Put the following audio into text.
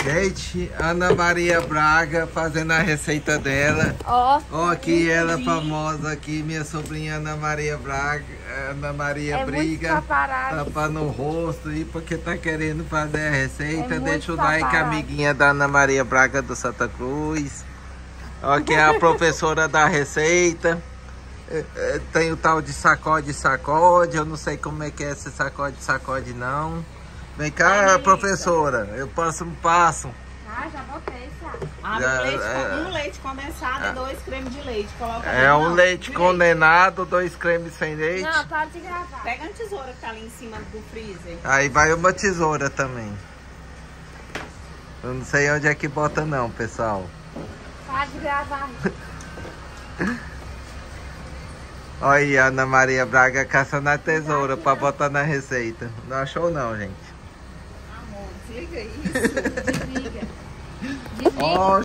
Gente, Ana Maria Braga fazendo a receita dela. Ó, aqui ela famosa aqui, minha sobrinha Ana Maria Braga. Ana Maria Briga, tapando o rosto aí porque tá querendo fazer a receita. Deixa o like, amiguinha da Ana Maria Braga do Santa Cruz. Ó, aqui é a professora da receita. Tem o tal de sacode, eu não sei como é que é esse sacode não. Vem cá, professora, eu passo um passo. Ah, já botei, sabe? Um leite condensado e 2 cremes de leite. Coloca um leite condenado, 2 cremes sem leite. Não, para de gravar. Pega a tesoura que tá ali em cima do freezer. Aí vai uma tesoura também. Eu não sei onde é que bota não, pessoal. Para de gravar. Olha aí a Ana Maria Braga caçando a tesoura pra botar na receita. Não achou não, gente? Amor, desliga isso. Desliga. Desliga. Ó,